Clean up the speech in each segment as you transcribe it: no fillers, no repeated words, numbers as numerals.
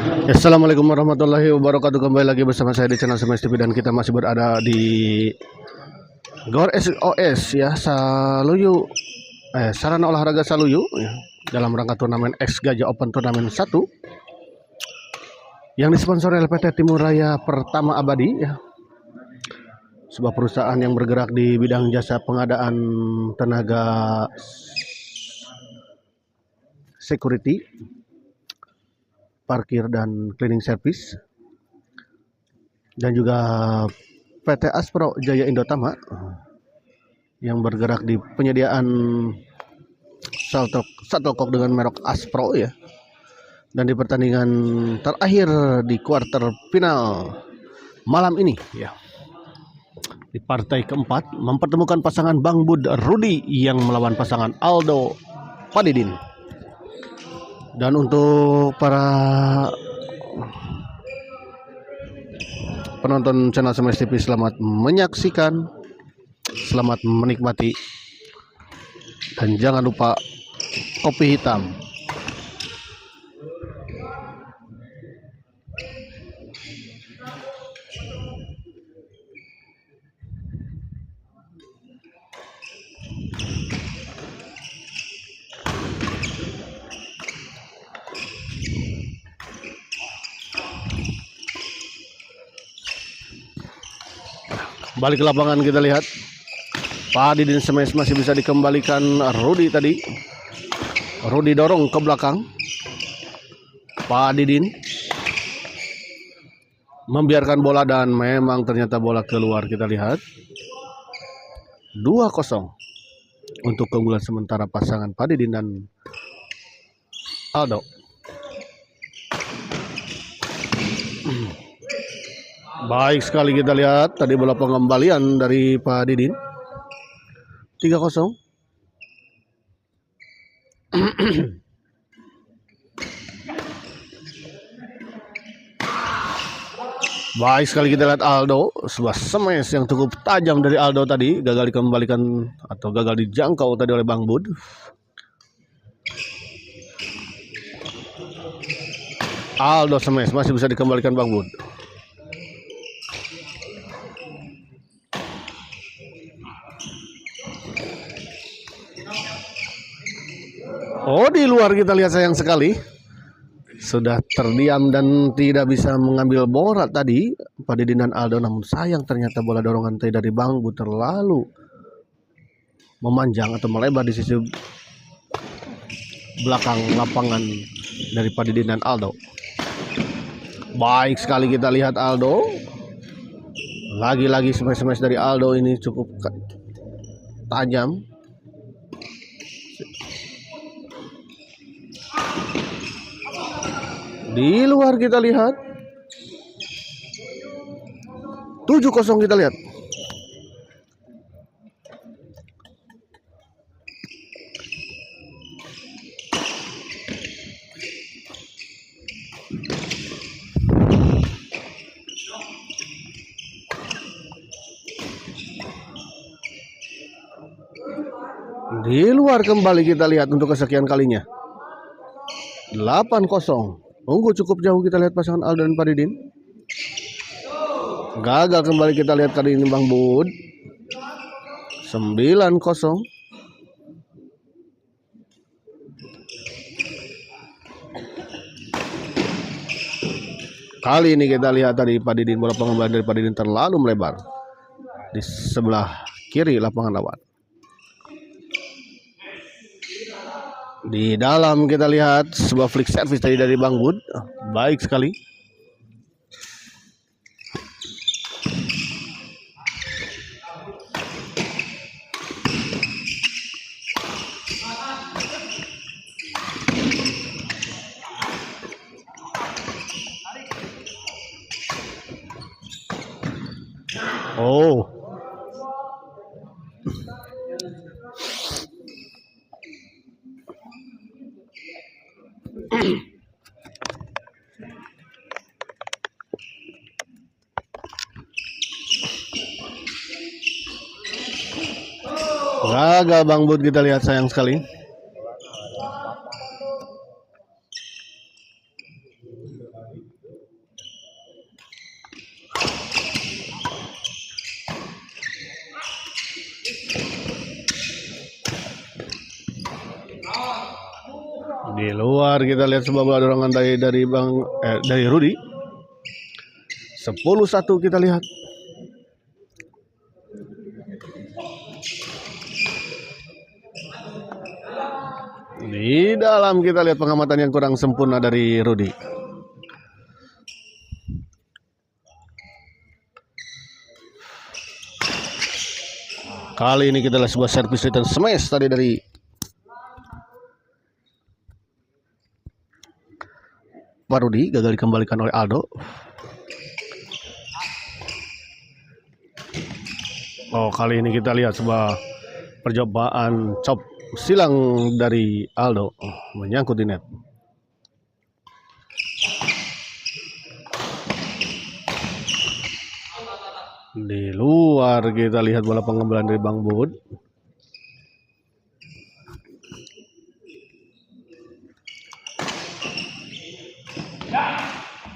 Assalamualaikum warahmatullahi wabarakatuh. Kembali lagi bersama saya di channel Semes TV dan kita masih berada di Gor SOS ya, Sarana Olahraga Saluyu ya, dalam rangka turnamen X Gajah Open Turnamen 1 yang disponsori oleh PT Timur Raya Pertama Abadi ya. Sebuah perusahaan yang bergerak di bidang jasa pengadaan tenaga security, parkir dan cleaning service, dan juga PT Aspro Jaya Indotama yang bergerak di penyediaan shuttlecock dengan merek Aspro ya. Dan di pertandingan terakhir di kuarter final malam ini ya, di partai keempat mempertemukan pasangan Bang Bud Rudi yang melawan pasangan Aldo Padidin. Dan untuk para penonton channel Semes TV, selamat menyaksikan, selamat menikmati, dan jangan lupa kopi hitam. Balik ke lapangan, kita lihat Padidin Semes masih bisa dikembalikan. Rudi tadi, Rudi dorong ke belakang, Padidin membiarkan bola dan memang ternyata bola keluar. Kita lihat 2-0 untuk keunggulan sementara pasangan Padidin dan Aldo. Baik sekali, kita lihat tadi bola pengembalian dari Padidin. 3-0. Baik sekali, kita lihat Aldo, sebuah smash yang cukup tajam dari Aldo tadi, gagal dikembalikan atau gagal dijangkau tadi oleh Bang Bud. Aldo smash masih bisa dikembalikan Bang Bud. Oh, di luar, kita lihat, sayang sekali sudah terdiam dan tidak bisa mengambil bola tadi Padidin dan Aldo. Namun sayang, ternyata bola dorongan tadi dari Bang Bud terlalu memanjang atau melebar di sisi belakang lapangan dari Padidin dan Aldo. Baik sekali, kita lihat Aldo. Lagi-lagi smash dari Aldo ini cukup tajam. Di luar, kita lihat 7-0, kita lihat. Di luar kembali, kita lihat untuk kesekian kalinya 8-0. Unggul cukup jauh, kita lihat pasangan Aldo dan Padidin. Gagal kembali, kita lihat kali ini Bang Bud. 9-0. Kali ini kita lihat tadi Padidin, bola pengembalian dari Padidin terlalu melebar di sebelah kiri lapangan lawan. Di dalam, kita lihat sebuah flick service tadi dari Bang Bud. Baik sekali. Oh, gagal Bang Bud, kita lihat, sayang sekali. Di luar kita lihat sebuah bola dorongan dari Rudy. 10-1 kita lihat. Di dalam kita lihat pengamatan yang kurang sempurna dari Rudy. Kali ini kita lihat sebuah servis return smash tadi dari Parudi, gagal dikembalikan oleh Aldo. Oh, kali ini kita lihat sebuah percobaan chop silang dari Aldo, menyangkut di net. Di luar kita lihat bola pengembalan dari Bang Bud.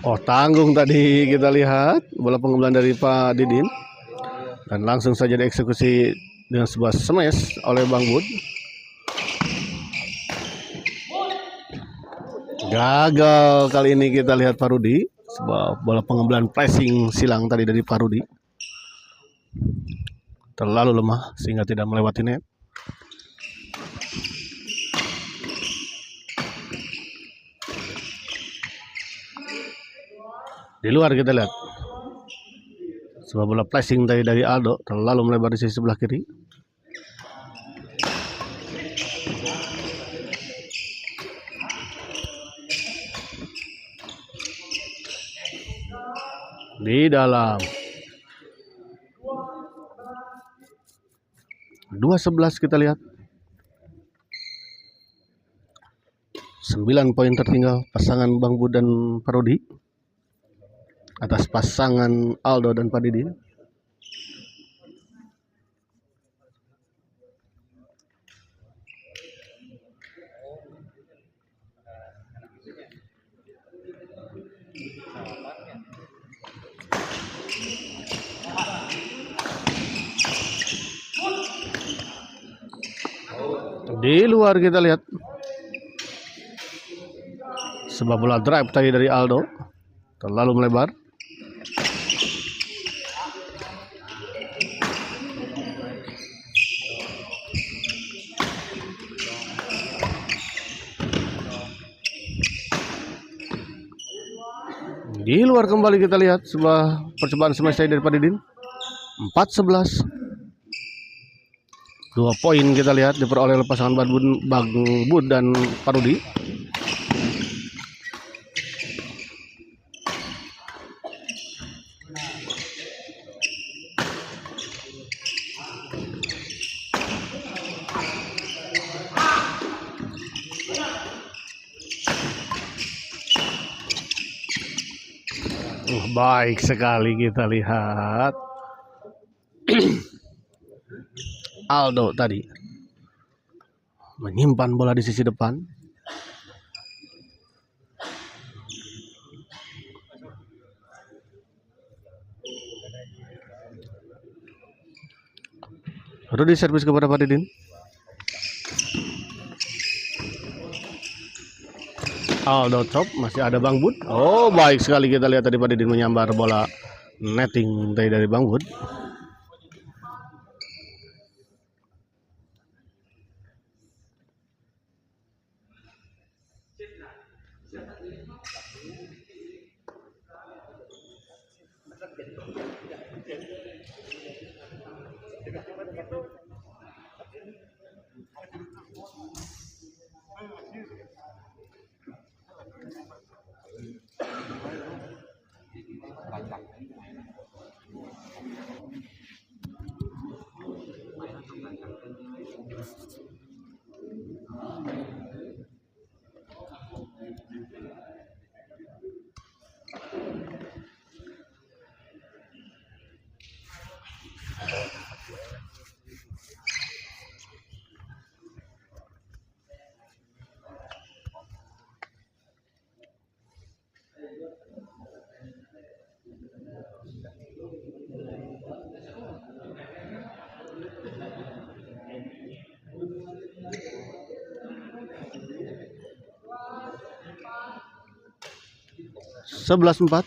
Oh, tanggung tadi kita lihat bola pengembalan dari Pak Didin. Dan langsung saja dieksekusi dengan sebuah smash oleh Bang Bud. Gagal kali ini kita lihat Parudi. Sebuah bola pengembalan pressing silang tadi dari Parudi. Terlalu lemah sehingga tidak melewati net. Di luar kita lihat sebuah bola flashing dari Aldo, terlalu melebar di sisi sebelah kiri. Di dalam 2-11 kita lihat. 9 poin tertinggal pasangan Bang Bud dan Parodi atas pasangan Aldo dan Pak Didin. Di luar kita lihat sebuah bola drive tadi dari Aldo, terlalu melebar. Di luar kembali kita lihat sebuah percobaan smash dari Pak Didin. 4-11. 2 poin kita lihat diperoleh oleh pasangan Bang Bud dan Parudi. Baik sekali kita lihat Aldo tadi menyimpan bola di sisi depan. Rudy servis kepada Pak Didin. Aldo chop, masih ada Bang Bud. Oh, baik sekali kita lihat tadi Pak Didin menyambar bola netting dari Bang Bud. 11-4.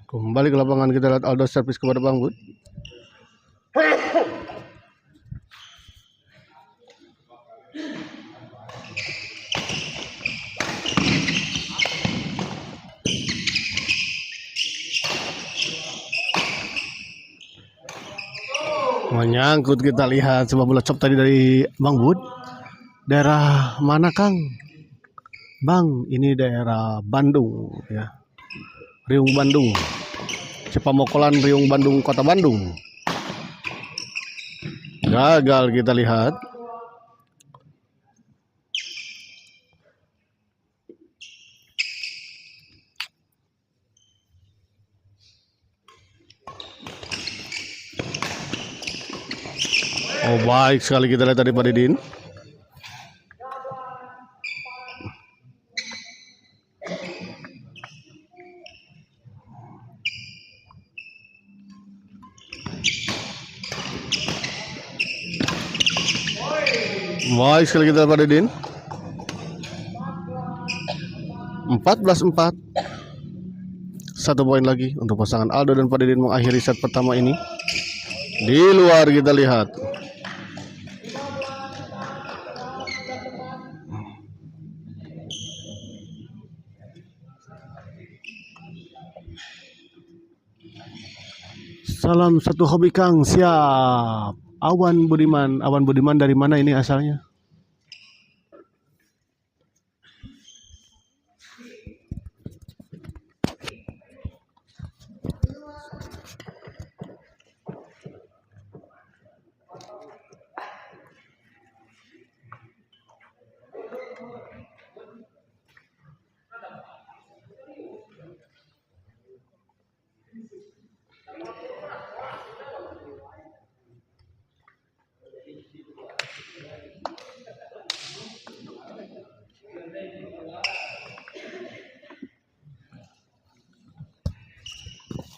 Kembali ke lapangan, kita lihat Aldo servis kepada Bang Bud. Menyangkut, kita lihat sebuah bola chop tadi dari Bang Bud. Daerah mana Kang? Bang, ini daerah Bandung ya. Riung Bandung. Cipamokolan Riung Bandung, Kota Bandung. Gagal, kita lihat. Oh, baik sekali, kita lihat tadi Pak Didin. Baik sekali kita Pak Didin. 14-4. 1 poin lagi untuk pasangan Aldo dan Pak Didin mengakhiri set pertama ini. Di luar, kita lihat. Salam satu hobi Kang, siap. Awan Budiman dari mana ini asalnya?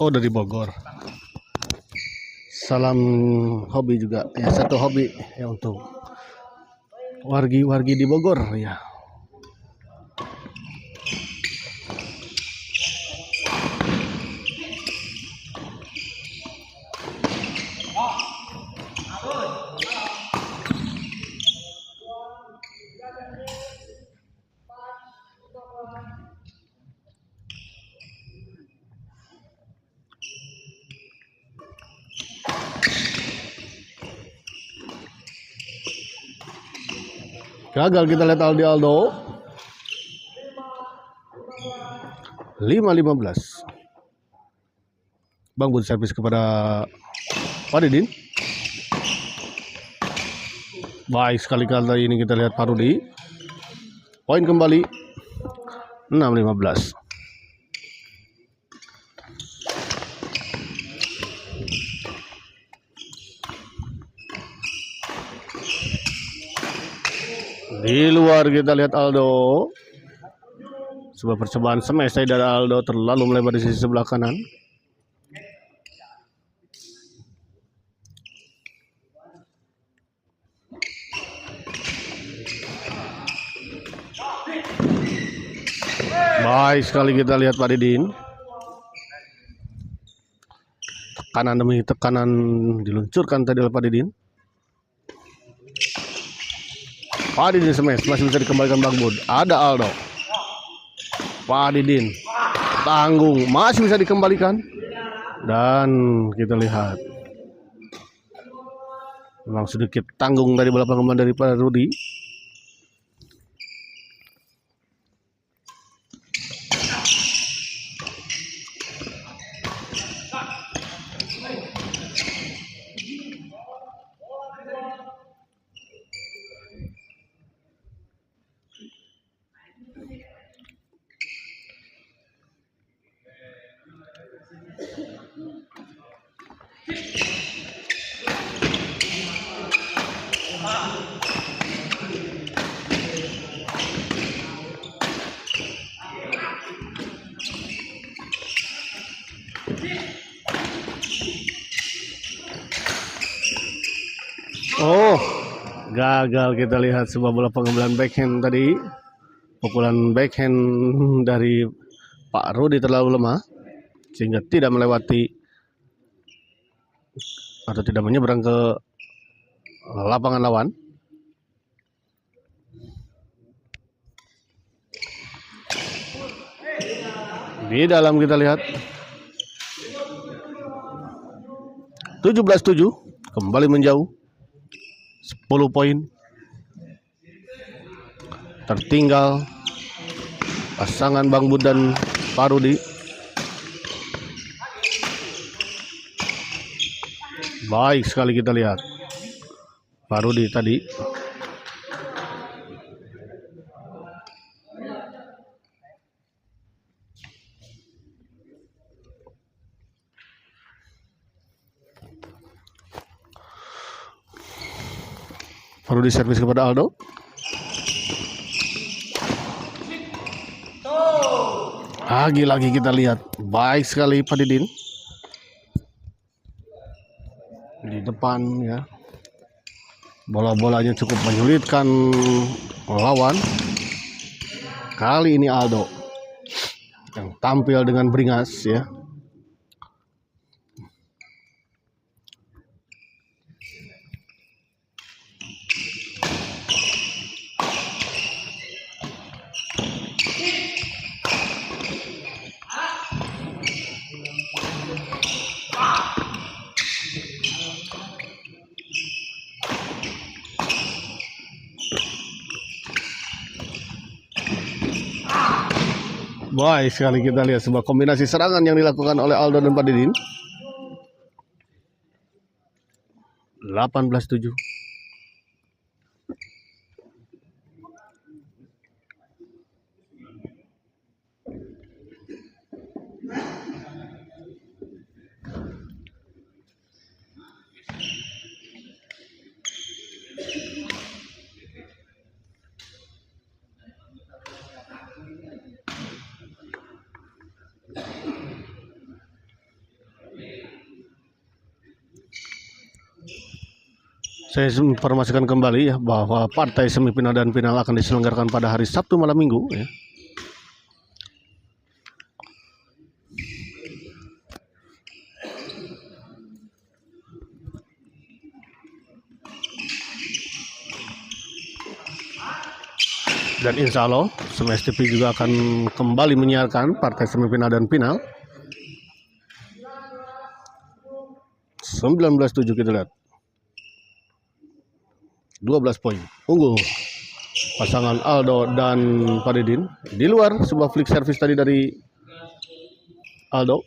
Oh, dari Bogor. Salam hobi juga ya, satu hobi ya untuk wargi di Bogor ya. Gagal, kita lihat Aldo. 5-15. Bang Bud servis kepada Pak Didin. Baik sekali kali ini, kita lihat Pak Rudi. Poin kembali 6-15. Di luar, kita lihat Aldo. Sebuah percobaan smash dari Aldo terlalu melebar di sisi sebelah kanan. Baik sekali, kita lihat Pak Didin. Tekanan demi tekanan diluncurkan tadi oleh Pak Didin. Pak Didin smash, masih bisa dikembalikan Bang Bud. Ada Aldo. Pak Didin tanggung, masih bisa dikembalikan Dan kita lihat memang sedikit tanggung dari bola pengembang dari Pak Rudi. Oh, gagal. Kita lihat sebuah bola pengembangan backhand tadi. Pukulan backhand dari Pak Rudi terlalu lemah sehingga tidak melewati atau tidak menyeberang ke lapangan lawan. Di dalam kita lihat 17-7 kembali menjauh 10 poin. Tertinggal pasangan Bang Bud dan Pak Rudi. Baik sekali kita lihat Pak Rudi tadi. Pak Rudi servis kepada Aldo. Lagi-lagi kita lihat baik sekali Pak Didin di depan ya. Bola-bolanya cukup menyulitkan lawan. Kali ini Aldo yang tampil dengan beringas ya. Baik sekali kita lihat sebuah kombinasi serangan yang dilakukan oleh Aldo dan Pak Didin. 18-7. Saya informasikan kembali ya bahwa partai semifinal dan final akan diselenggarakan pada hari Sabtu malam Minggu ya. Dan insya Allah Smash TV juga akan kembali menyiarkan partai semifinal dan final. 19-7 kita lihat. 12 poin unggul pasangan Aldo dan Pak Didin. Di luar sebuah flick service tadi dari Aldo.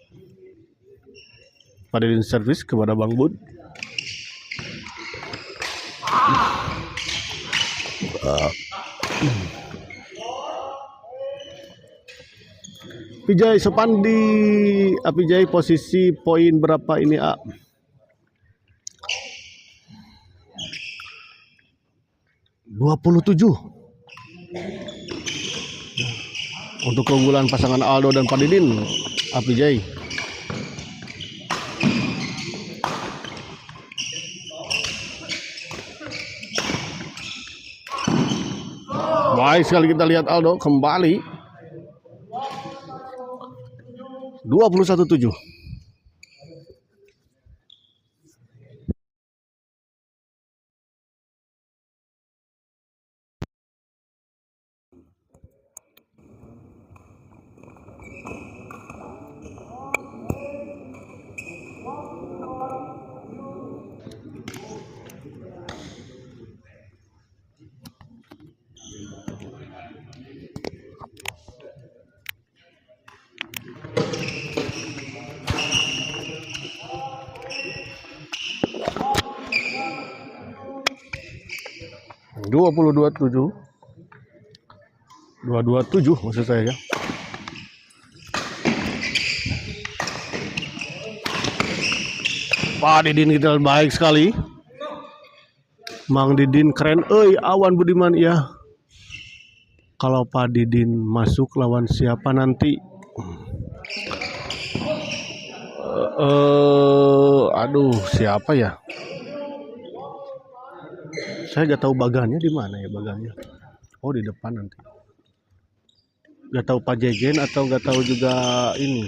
Pak Didin service kepada Bang Bud. Pijay Sopandi, Apijay posisi poin berapa ini A? (27) untuk keunggulan pasangan Aldo dan Pak Didin. Apijay. Baik sekali kita lihat Aldo kembali 21-7. 22-7. 227 maksud saya ya. Pak Didin kita baik sekali. Mang Didin keren. Awan Budiman ya. Kalau Pak Didin masuk lawan siapa nanti? Aduh, siapa ya? Saya gak tahu bagannya di mana ya bagannya. Oh, di depan nanti. Gak tahu Pak Jejen atau gak tahu juga ini.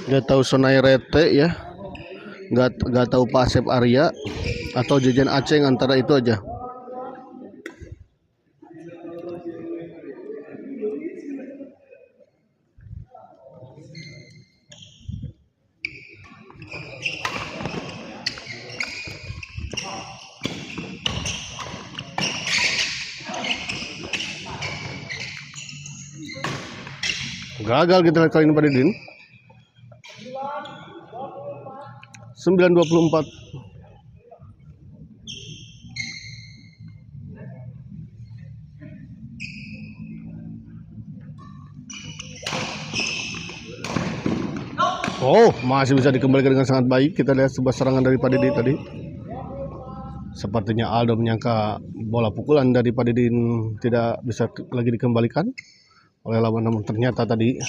Gak tahu Sonai Rete ya. Gak tahu Pak Asep Arya atau Jejen Aceng, antara itu aja. Gagal kita lihat kali ini Pak Didin. 9-24. Oh, masih bisa dikembalikan dengan sangat baik. Kita lihat sebuah serangan dari Pak Didin tadi. Sepertinya Aldo menyangka bola pukulan dari Pak Didin tidak bisa lagi dikembalikan oleh lawan, namun ternyata tadi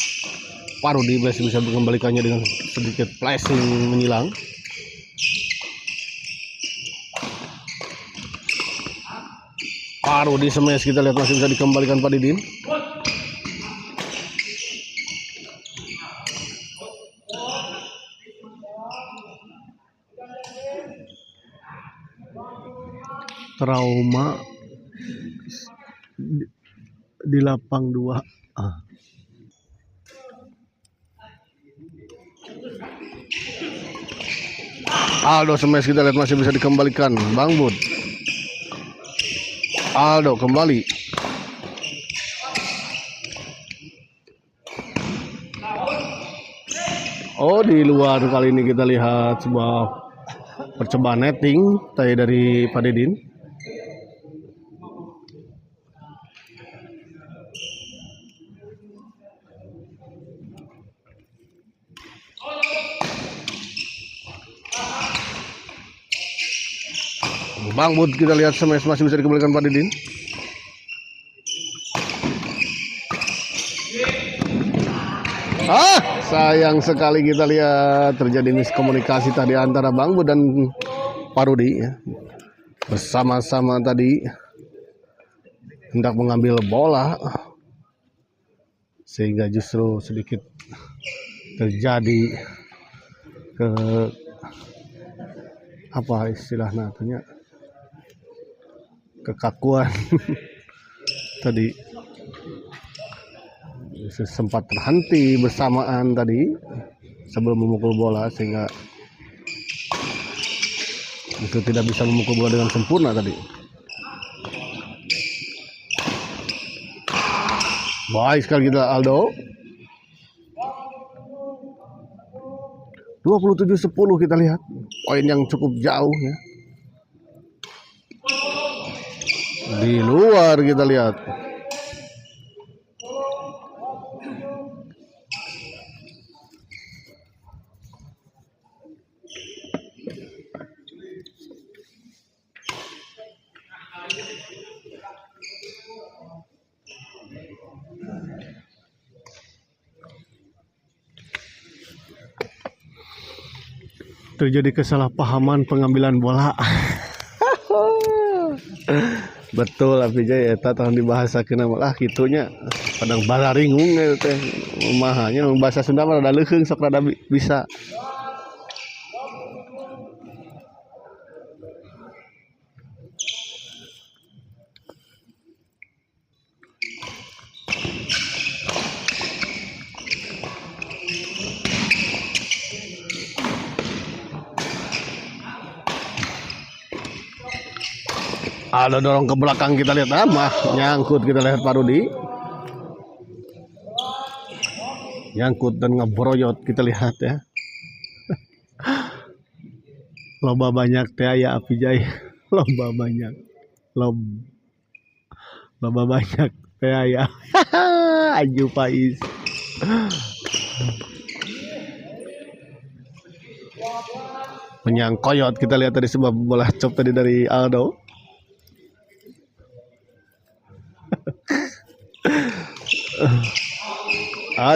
Parudi masih bisa mengembalikannya dengan sedikit flashing menyilang. Parudi smash, kita lihat masih bisa dikembalikan Pak Didin. Trauma di lapang 2. Aldo smash, kita lihat masih bisa dikembalikan Bang Bud. Aldo kembali. Oh, di luar kali ini kita lihat sebuah percobaan netting tadi dari Pak Didin. Bang Bud, kita lihat smash masih bisa dikembalikan Pak Didin. Sayang sekali kita lihat terjadi miskomunikasi tadi antara Bang Bud dan Parudi ya. Bersama-sama tadi hendak mengambil bola, sehingga justru sedikit terjadi apa istilahnya kekakuan tadi. Sempat terhenti bersamaan tadi sebelum memukul bola, sehingga itu tidak bisa memukul bola dengan sempurna tadi. Baik sekali kita Aldo. 27-10 kita lihat. Poin yang cukup jauh ya. Di luar kita lihat. Terjadi kesalahpahaman pengambilan bola. Betul Abi Jaya eta tong dibahasakeun lah kitunya. Padang bararingung teh mahanya bahasa Sunda mah rada leuheung sok rada bisa. Ada dorong ke belakang, kita lihat nyangkut, kita lihat Pak Rudi. Nyangkut dan ngebroyot, kita lihat ya. Loba banyak teh ya Api Jai. Loba banyak. Loba banyak teh ya. Aju Pais. Menyangkoyot, kita lihat tadi sebuah bola chop tadi dari Aldo.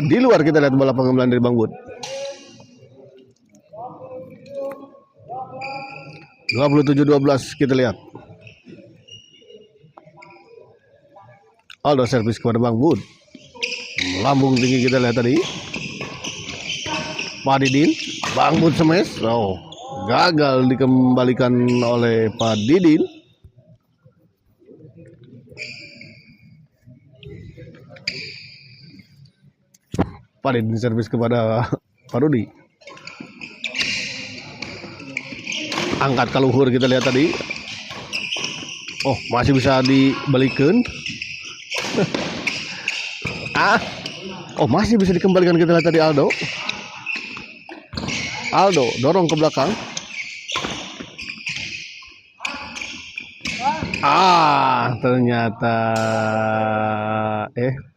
Di luar kita lihat bola pengembangan dari Bang Bud. 27-12 kita lihat. Aldo servis kepada Bang Bud. Lambung tinggi kita lihat tadi. Pak Didin, Bang Bud smash. Gagal dikembalikan oleh Pak Didin. Pak Didin servis kepada Pak Rudi. Angkat ke luhur, kita lihat tadi. Masih bisa dibalikan. Masih bisa dikembalikan, kita lihat tadi Aldo. Aldo dorong ke belakang.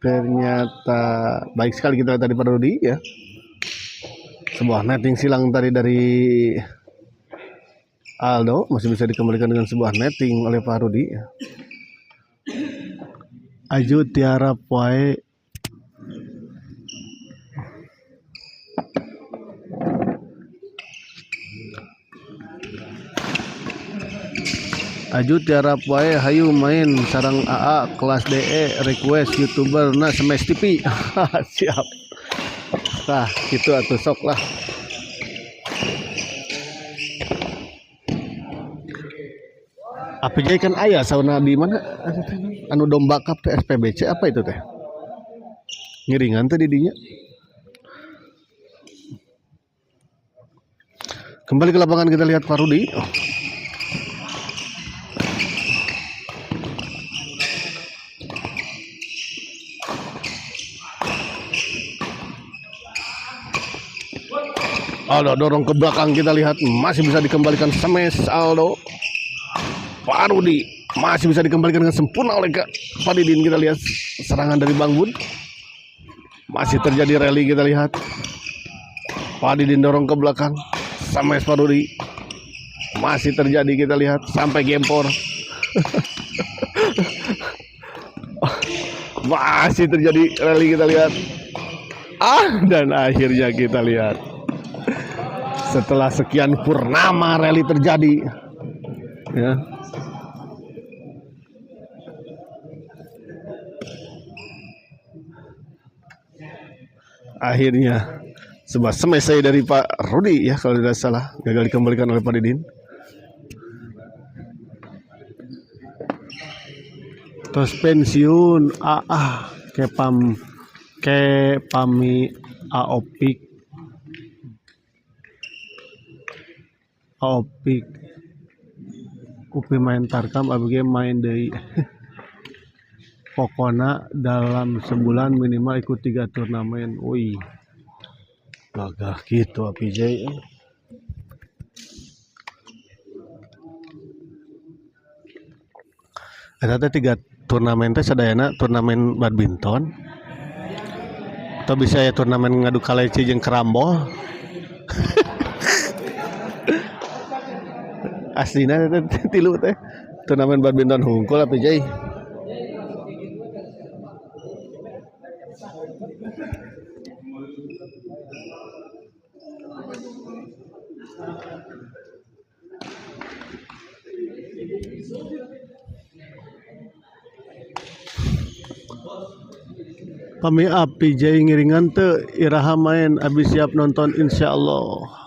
Ternyata baik sekali kita lihat tadi Pak Rudi ya. Sebuah netting silang tadi dari Aldo, masih bisa dikembalikan dengan sebuah netting oleh Pak Rudi ya. Aju tiara poe. Aju tiara poe hayu main sarang AA kelas DE request YouTuber Smash TV. Siap. Gitu atuh sok lah. Api Jai kan ayah sauna di mana? Anu domba cup teh SPBC apa itu teh? Ngiringan teh didinya. Kembali ke lapangan kita lihat Pak Rudi. Aldo dorong ke belakang, kita lihat masih bisa dikembalikan smash Aldo. Pak Rudi masih bisa dikembalikan dengan sempurna oleh Pak Didin. Kita lihat serangan dari Bang Bud. Masih terjadi rally, kita lihat Pak Didin dorong ke belakang, smash Pak Rudi. Masih terjadi, kita lihat sampai gempor. Masih terjadi rally, kita lihat. Dan akhirnya kita lihat setelah sekian purnama rally terjadi ya. Akhirnya sebuah smash dari Pak Rudi ya, kalau tidak salah, gagal dikembalikan oleh Pak Didin. Terus pensiun ke pami Aopik Upi main tarkam abg main deui. Pokoknya dalam sebulan minimal ikut 3 turnamen. Wih, gagah gitu Api Jai. Ada 3 turnamen teh sadayana turnamen badminton. Atau bisa ya turnamen ngadu kaleci jeung kerambol. Aslina tilu teh turnamen badminton hungkul Api Jai. Kami Api Jai ngiringan teu iraha main abis siap nonton insyaallah.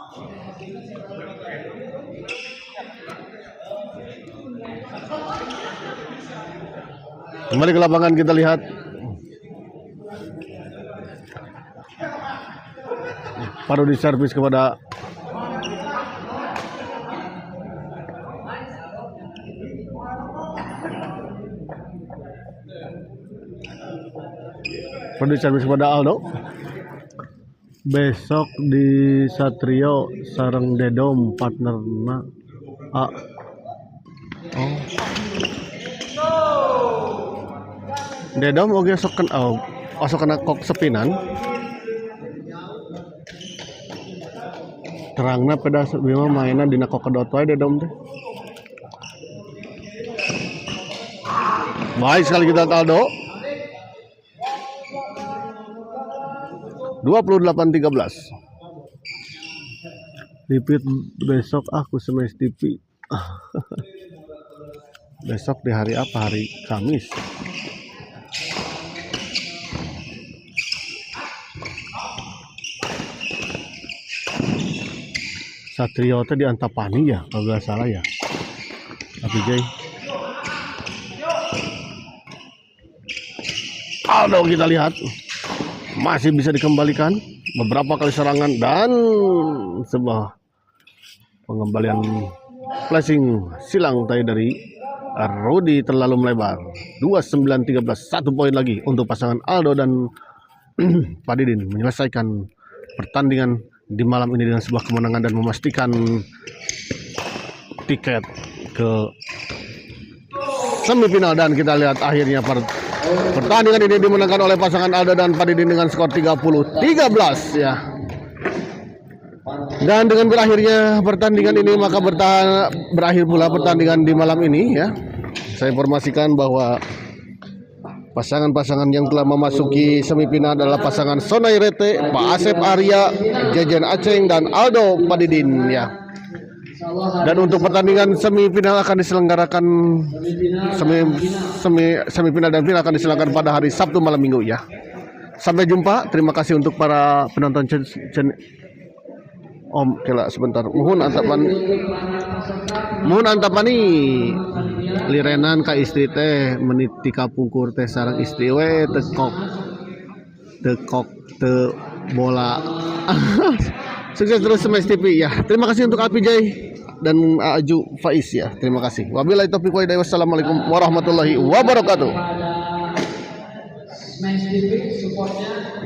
Kembali ke lapangan kita lihat Paru di servis kepada produser kepada Aldo. Besok di Satrio sareng Dedom partnerna A. Oh. Dedom oge sok kena kok sepinan. Terangna pedas bima mainan dina kok kedot wae Dedom teh. Baik sekali kita Aldo. 28-13. Repeat besok aku semes TV. Besok di hari apa? Hari Kamis. Satrio teh di Antapani ya, kalau nggak salah ya. Tapi Jay. Aldo kita lihat. Masih bisa dikembalikan beberapa kali serangan dan sebuah pengembalian flashing silang tadi dari Rudy terlalu melebar. 29-13, 1 poin lagi untuk pasangan Aldo dan Pak Didin menyelesaikan pertandingan di malam ini dengan sebuah kemenangan dan memastikan tiket ke semifinal. Dan kita lihat akhirnya pertandingan ini dimenangkan oleh pasangan Aldo dan Pak Didin dengan skor 30-13 ya. Dan dengan berakhirnya pertandingan ini maka berakhir pula pertandingan di malam ini ya. Saya informasikan bahwa pasangan-pasangan yang telah memasuki semifinal adalah pasangan Sonai Rete, Pak Asep Arya, Jejen Aceng dan Aldo Pak Didin ya. Dan untuk pertandingan semifinal akan diselenggarakan semifinal dan final akan diselenggarakan pada hari Sabtu malam minggu ya. Sampai jumpa. Terima kasih untuk para penonton Om kela sebentar. Mohon antapani lirenan ka istri teh menit tika pungkur teh sareng istri we tekok te bola. Sukses terus Semes TV ya. Terima kasih untuk Alpi Jai dan Aju Faiz ya. Terima kasih. Wabillahi taufiq wal hidayah. Wassalamualaikum warahmatullahi wabarakatuh. Semes TV supportnya